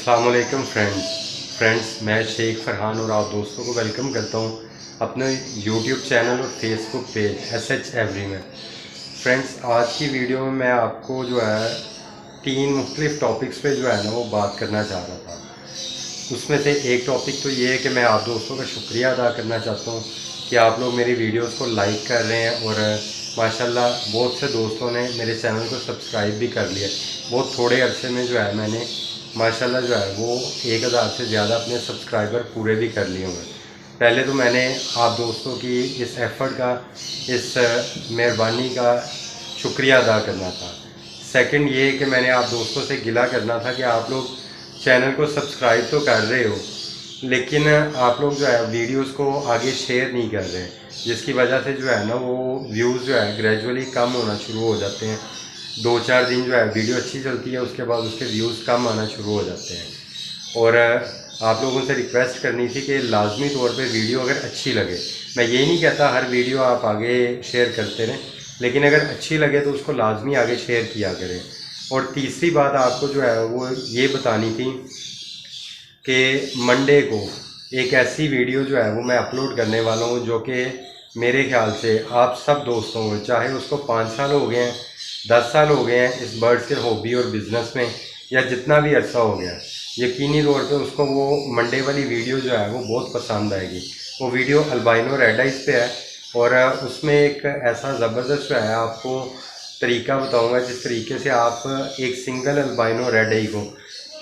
अस्सलामुअलैकुम फ्रेंड्स, मैं शेख फरहान और आप दोस्तों को वेलकम करता हूँ अपने यूट्यूब चैनल और फेसबुक पेज SH एवरी में। फ्रेंड्स, आज की वीडियो में मैं आपको जो है 3 मुख्तलिफ़ टॉपिक्स पे जो है ना वो बात करना चाह रहा था। उसमें से एक टॉपिक तो ये है कि मैं आप दोस्तों का शुक्रिया अदा करना चाहता हूँ कि आप लोग मेरी वीडियोस को लाइक कर रहे हैं और माशाल्लाह बहुत से दोस्तों ने मेरे चैनल को सब्सक्राइब भी कर लिया। बहुत थोड़े अरसे में जो है मैंने माशाल्लाह जो है वो 1000 से ज़्यादा अपने सब्सक्राइबर पूरे भी कर लिए हुए। पहले तो मैंने आप दोस्तों की इस एफ़र्ट का, इस मेहरबानी का शुक्रिया अदा करना था। सेकंड ये कि मैंने आप दोस्तों से गिला करना था कि आप लोग चैनल को सब्सक्राइब तो कर रहे हो लेकिन आप लोग जो है वीडियोस को आगे शेयर नहीं कर रहे, जिसकी वजह से जो है ना वो व्यूज़ जो है ग्रेजुअली कम होना शुरू हो जाते हैं। 2-4 दिन जो है वीडियो अच्छी चलती है, उसके बाद उसके व्यूज़ कम आना शुरू हो जाते हैं। और आप लोगों से रिक्वेस्ट करनी थी कि लाजमी तौर पे वीडियो अगर अच्छी लगे, मैं ये नहीं कहता हर वीडियो आप आगे शेयर करते रहें, लेकिन अगर अच्छी लगे तो उसको लाजमी आगे शेयर किया करें। और तीसरी बात आपको जो है वो ये बतानी थी कि मंडे को एक ऐसी वीडियो जो है वो मैं अपलोड करने वाला हूँ जो कि मेरे ख्याल से आप सब दोस्तों को, चाहे उसको 5 साल हो गए हैं, 10 साल हो गए हैं इस बर्ड्स के हॉबी और बिज़नेस में, या जितना भी अरसा हो गया, यकीनी तौर पे उसको वो मंडे वाली वीडियो जो है वो बहुत पसंद आएगी। वो वीडियो अल्बाइनो रेड आइज़ पे है और उसमें एक ऐसा ज़बरदस्त जो है आपको तरीका बताऊंगा जिस तरीके से आप एक सिंगल अल्बाइनो रेड आई को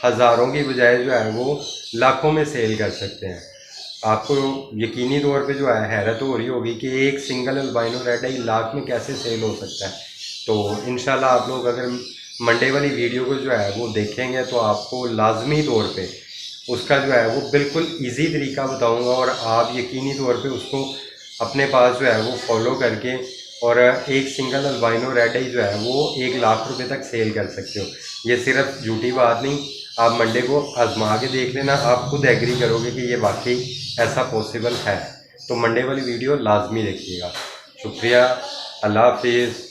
हज़ारों की बजाय जो है वो लाखों में सेल कर सकते हैं। आपको यकीनी तौर पे जो है हैरत हो रही होगी कि एक सिंगल अल्बाइनो रेड आई लाख में कैसे सेल हो सकता है। तो इंशाल्लाह आप लोग अगर मंडे वाली वीडियो को जो है वो देखेंगे तो आपको लाजमी तौर पे उसका जो है वो बिल्कुल इजी तरीका बताऊंगा और आप यकीनी तौर पे उसको अपने पास जो है वो फॉलो करके और एक सिंगल अल्बाइनो रेड आई जो है वो 1 लाख रुपए तक सेल कर सकते हो। ये सिर्फ झूठी बात नहीं, आप मंडे को आजमा के देख लेना, आप खुद एग्री करोगे कि ये वाकई ऐसा पॉसिबल है। तो मंडे वाली वीडियो लाजमी देखिएगा। शुक्रिया, अल्लाह हाफिज़।